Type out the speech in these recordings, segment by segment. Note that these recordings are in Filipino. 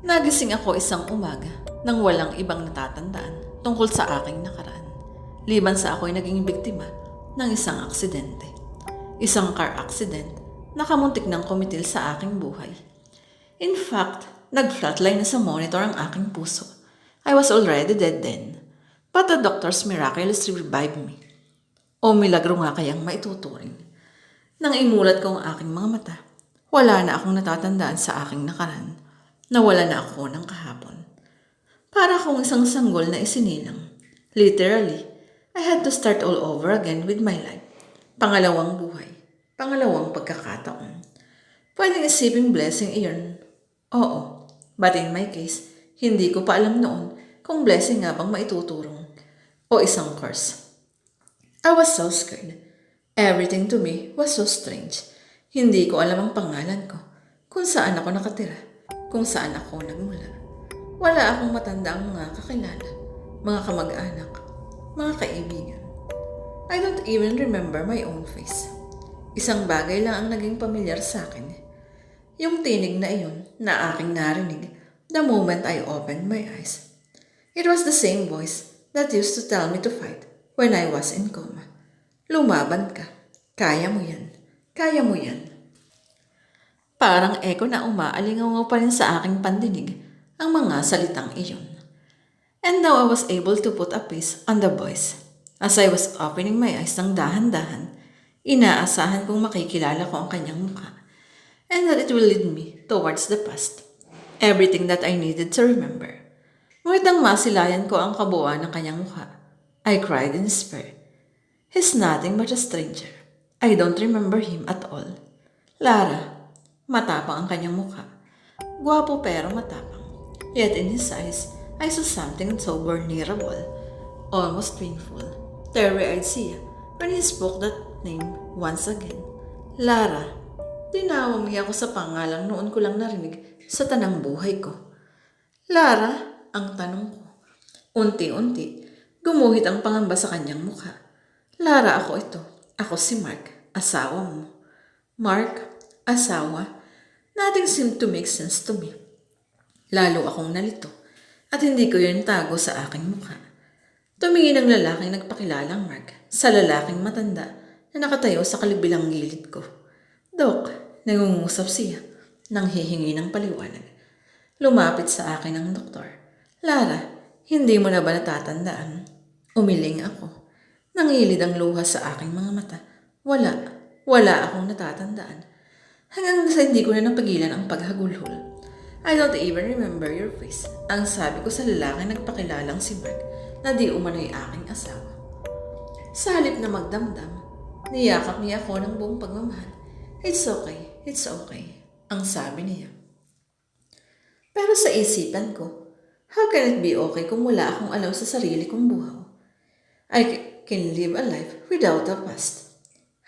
Nagising ako isang umaga nang walang ibang natatandaan tungkol sa aking nakaraan. Liban sa ako'y naging biktima ng isang aksidente. Isang car accident na kamuntik ng kumitil sa aking buhay. In fact, nag-flatline na sa monitor ang aking puso. I was already dead then. But the doctors miraculously revived me. O milagro nga kayang maituturing. Nang imulat ko ang aking mga mata, wala na akong natatandaan sa aking nakaraan. Nawala na ako ng kahapon. Para akong isang sanggol na isinilang. Literally, I had to start all over again with my life. Pangalawang buhay. Pangalawang pagkakataon. Pwedeng isiping blessing iyon. Oo. But in my case, hindi ko pa alam noon kung blessing nga bang maituturong o isang curse. I was so scared. Everything to me was so strange. Hindi ko alam ang pangalan ko, kung saan ako nakatira, kung saan ako nagmula. Wala akong matandaang mga kakilala, mga kamag-anak, mga kaibigan. I don't even remember my own face. Isang bagay lang ang naging pamilyar sa akin. Yung tinig na iyon na aking narinig the moment I opened my eyes. It was the same voice that used to tell me to fight when I was in coma. Lumaban ka. Kaya mo yan. Kaya mo yan. Parang echo na umaalingaw pa rin sa aking pandinig ang mga salitang iyon. And now I was able to put a face on the voice. As I was opening my eyes ng dahan-dahan, inaasahan kong makikilala ko ang kanyang mukha. And that it will lead me towards the past. Everything that I needed to remember. Ngunit nang masilayan ko ang kabuuan ng kanyang mukha, I cried in despair. He's nothing but a stranger. I don't remember him at all. Lara, matapang ang kanyang mukha. Guwapo pero matapang. Yet in his eyes, I saw something so vulnerable, almost painful. Teary-eyed siya when he spoke that name once again. Lara, tinawag niya ako sa pangalang noon ko lang narinig sa tanang buhay ko. Lara, ang tanong ko. Unti-unti, gumuhit ang pangamba sa kanyang mukha. Lara, ako ito. Ako si Mark, asawa mo. Mark, asawa? Nothing seemed to make sense to me. Lalo akong nalito at hindi ko yun tago sa aking mukha. Tumingin ang lalaking nagpakilalang Mark sa lalaking matanda na nakatayo sa kalibilang gilid ko. Dok, nangungusap siya nang hihingi ng paliwanag. Lumapit sa akin ang doktor. Lara, hindi mo na ba natatandaan? Umiling ako. Nangilid ang luha sa aking mga mata. Wala akong natatandaan. Hanggang sa hindi ko na napagilan ang paghagulhol. I don't even remember your face. Ang sabi ko sa lalaking nagpakilalang si Mark na di umano'y aking asawa. Sa halip na magdamdam, niyakap niya ako ng buong pagmamahal. It's okay, ang sabi niya. Pero sa isipan ko, how can it be okay kung wala akong alaw sa sarili kong buhaw? I can live a life without a past.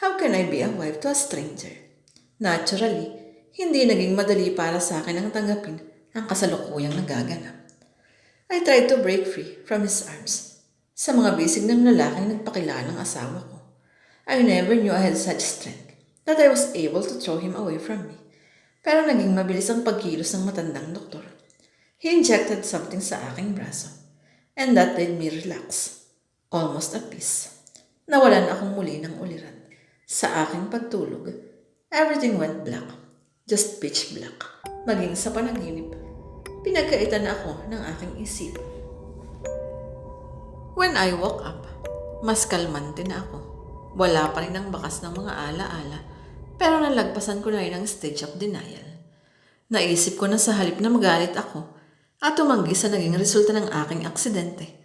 How can I be a wife to a stranger? Naturally, hindi naging madali para sa akin ang tanggapin ang kasalukuyang nagaganap. I tried to break free from his arms. Sa mga bisig ng lalaking nagpakilalang asawa ko, I never knew I had such strength that I was able to throw him away from me. Pero naging mabilis ang pagkilos ng matandang doktor. He injected something sa aking braso, and that made me relax. Almost at peace. Nawalan akong muli ng uliran. Sa aking pagtulog, everything went black. Just pitch black. Maging sa panaginip, pinagkaitan ako ng aking isip. When I woke up, mas kalmante na ako. Wala pa rin ang bakas ng mga alaala, pero nalagpasan ko na rin ang stage of denial. Naisip ko na sa halip na magalit ako at tumanggi sa naging resulta ng aking aksidente,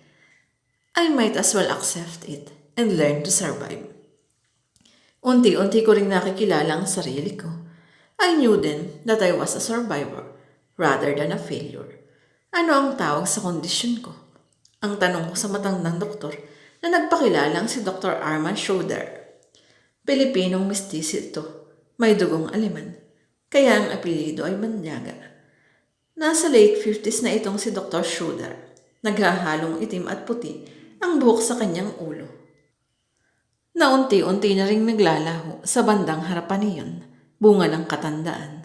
I might as well accept it and learn to survive. Unti-unti ko ring nakikilala ang sarili ko. I knew then that I was a survivor rather than a failure. Ano ang tawag sa kondisyon ko? Ang tanong ko sa matandang doktor na nagpakilalang si Dr. Armand Schroeder. Pilipinong mestizo ito, may dugong Aleman, kaya ang apelyido ay Banyaga. Nasa late 50s na itong si Dr. Schroeder, naghahalong itim at puti ang buhok sa kanyang ulo. Na unti-unti na ring naglalaho sa bandang harapan niyon, bunga ng katandaan.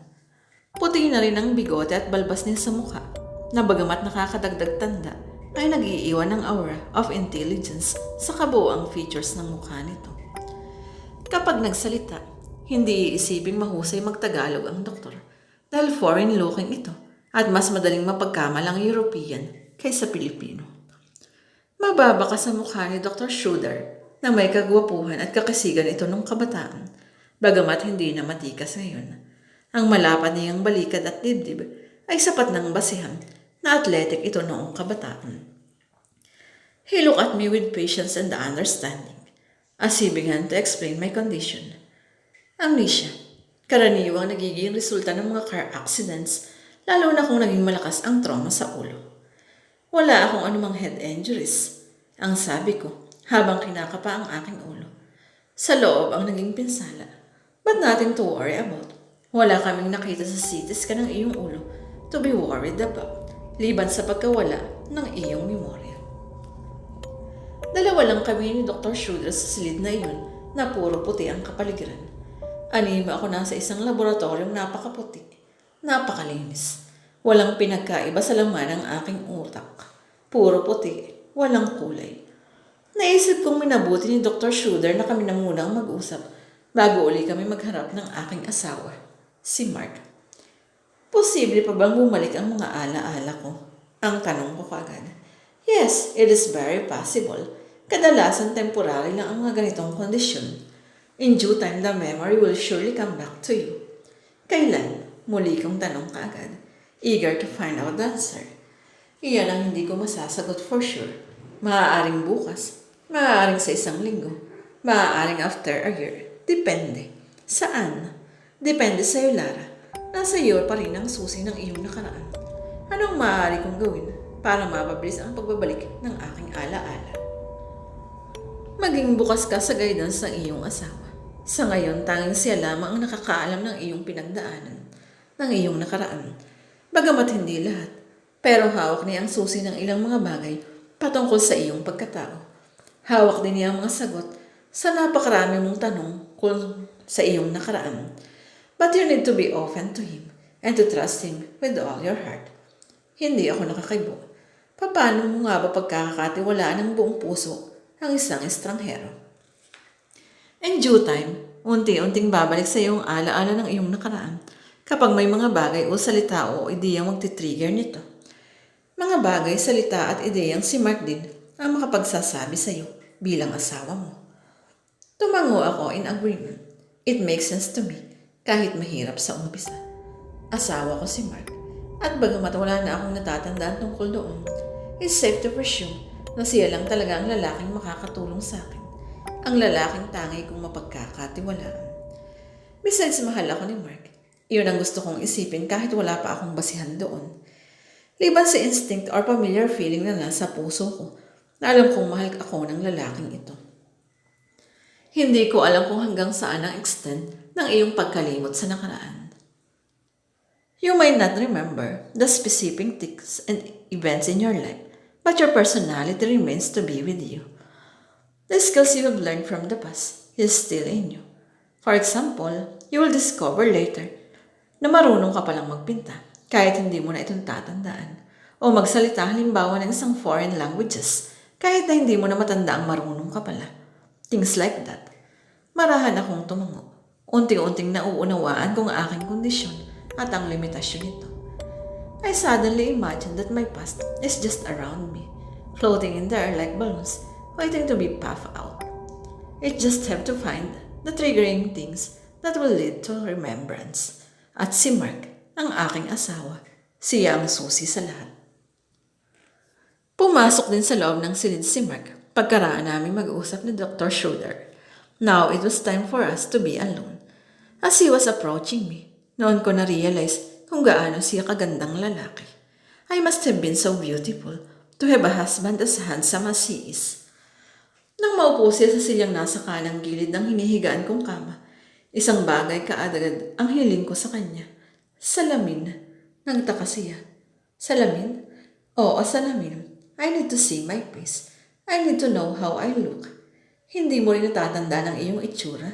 Puti na rin ang bigote at balbas niya sa mukha, na bagamat nakakadagdag tanda, ay nag-iiwan ng aura of intelligence sa kabuuang features ng mukha nito. Kapag nagsalita, hindi iisiping mahusay magtagalog ang doktor dahil foreign-looking ito at mas madaling mapagkamalang European kaysa Pilipino. Mababa ka sa mukha ni Dr. Schroeder na may kagwapuhan at kakasigan ito nung kabataan, bagamat hindi na matikas ngayon. Ang malapad niyang balikat at dibdib ay sapat ng basihan na athletic ito noong kabataan. He looked at me with patience and understanding as he began to explain my condition. Amnesia, karaniwang nagiging resulta ng mga car accidents, lalo na kung naging malakas ang trauma sa ulo. Wala akong anumang head injuries, ang sabi ko habang kinakapa ang aking ulo. Sa loob ang naging pinsala, but nothing to worry about. Wala kaming nakita sa CT scan ng iyong ulo to be worried about, liban sa pagkawala ng iyong memorya. Dalawa lang kami ni Dr. Schroeder sa silid na iyon na puro puti ang kapaligiran. Anima ako nasa isang laboratoryong napakaputi, napakalinis. Walang pinagkaiba sa laman ng aking utak. Puro puti, walang kulay. Naisip kong minabuti ni Dr. Schroeder na kami na munang mag-usap bago uli kami magharap ng aking asawa, si Mark. Posible pa bang bumalik ang mga alaala ko? Ang tanong ko kaagad. Yes, it is very possible. Kadalasan temporary lang ang mga ganitong kondisyon. In due time, the memory will surely come back to you. Kailan? Muli kong tanong kaagad, eager to find out the answer. Iyan ang hindi ko masasagot for sure. Maaaring bukas, maaaring sa isang linggo, maaaring after a year. Depende. Saan? Depende sa iyo, Lara. Nasa iyo pa rin ang susi ng iyong nakaraan. Anong maaari kong gawin para mapabilis ang pagbabalik ng aking alaala? Maging bukas ka sa guidance ng iyong asawa. Sa ngayon, tanging siya lamang ang nakakaalam ng iyong pinagdaanan, ng iyong nakaraan. Bagamat hindi lahat, pero hawak niya ang susi ng ilang mga bagay patungkol sa iyong pagkatao. Hawak din niya ang mga sagot sa napakarami mong tanong kung sa iyong nakaraan. But you need to be open to him and to trust him with all your heart. Hindi ako nakakaibo. Paano mo nga ba pagkakatiwalaan ng buong puso ang isang estranghero? In due time, unti-unting babalik sa iyong alaala ng iyong nakaraan kapag may mga bagay o salita o ideyang magtitrigger nito. Mga bagay, salita at ideyang si Mark din ang makapagsasabi sa iyo bilang asawa mo. Tumango ako in agreement. It makes sense to me kahit mahirap sa umpisa. Asawa ko si Mark at bagamat wala na akong natatandaan tungkol doon, it's safe to presume na siya lang talaga ang lalaking makakatulong sa akin. Ang lalaking tangay kong mapagkakatiwalaan. Besides, mahal ako ni Mark. Iyon ang gusto kong isipin kahit wala pa akong basihan doon. Liban sa instinct or familiar feeling na nasa puso ko, na alam kong mahal ako ng lalaking ito. Hindi ko alam kung hanggang saan ang extent ng iyong pagkalimot sa nakaraan. You might not remember the specific things and events in your life, but your personality remains to be with you. The skills you have learned from the past is still in you. For example, you will discover later na marunong ka palang magpinta kahit hindi mo na itong tatandaan, o magsalita halimbawa ng isang foreign languages kahit na hindi mo na matanda ang marunong ka pala. Things like that. Marahan akong tumango. Unti-unting nauunawaan kong aking kondisyon at ang limitasyon nito. I suddenly imagined that my past is just around me, floating in the air like balloons, waiting to be puffed out. It just have to find the triggering things that will lead to remembrance. At si Mark, ang aking asawa, siya ang susi sa lahat. Pumasok din sa loob ng silid si Mark pagkaraan namin mag-uusap ni Dr. Schroeder. Now it was time for us to be alone. As he was approaching me, noon ko na-realize kung gaano siya kagandang lalaki. I must have been so beautiful to have a husband as handsome as he is. Nang maupo siya sa silyang nasa kanang gilid ng hinihigaan kong kama, isang bagay kaagad ang hiling ko sa kanya. Salamin. Nagtaka siya. Salamin? Oo, salamin. I need to see my face. I need to know how I look. Hindi mo rin natatanda ng iyong itsura?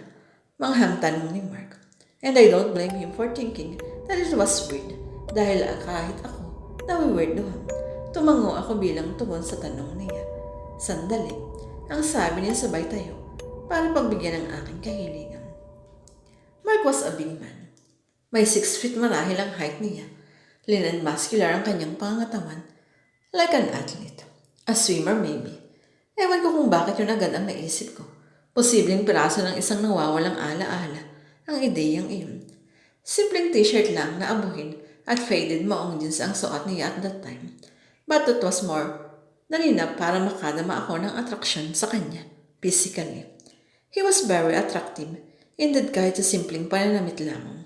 Manghang tanong ni Mark. And I don't blame him for thinking that it was weird dahil kahit ako nawiweirdohan. Tumango ako bilang tugon sa tanong niya. Sandali, ang sabi niya sabay tayo para pagbigyan ng aking kahiligan. Mark was a big man. May 6 feet marahil ang height niya. Lean and muscular ang kanyang pangangatawan. Like an athlete. A swimmer maybe. Ewan ko kung bakit yun agad ang naisip ko. Posibleng piraso ng isang nawawalang ala-ala ang ideyang iyon. Simpleng t-shirt lang na abuhin at faded maong jeans ang suot niya at that time. But it was more than enough para makadama ako ng atraksyon sa kanya, physically. He was very attractive, indeed kahit sa simpleng pananamit lamang.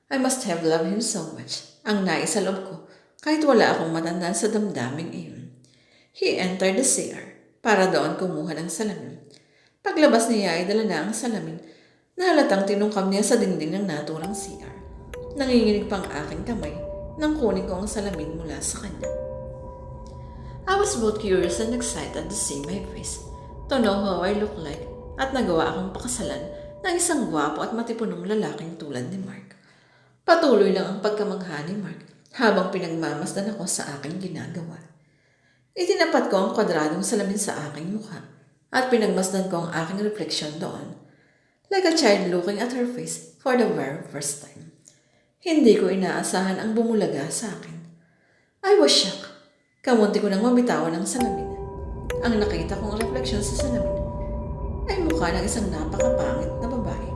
I must have loved him so much, ang nais sa loob ko, kahit wala akong matandaan sa damdaming iyon. He entered the CR para doon kumuha ng salamin. Paglabas niya ay dala na ang salamin na halatang tinungkam niya sa dingding ng naturang CR. Nanginginig pang aking kamay nang kunin ko ang salamin mula sa kanya. I was both curious and excited to see my face, to know how I look like, at nagawa akong pakasalan ng isang gwapo at matipunong lalaking tulad ni Mark. Patuloy lang ang pagkamangha ni Mark habang pinagmamasdan ako sa aking ginagawa. Itinapat ko ang kwadradong salamin sa aking mukha at pinagmasdan ko ang aking refleksyon doon. Like a child looking at her face for the very first time. Hindi ko inaasahan ang bumulaga sa akin. I was shocked. Kamunti ko nang mabitawan ng salamin. Ang nakita kong refleksyon sa salamin ay mukha ng isang napakapangit na babae.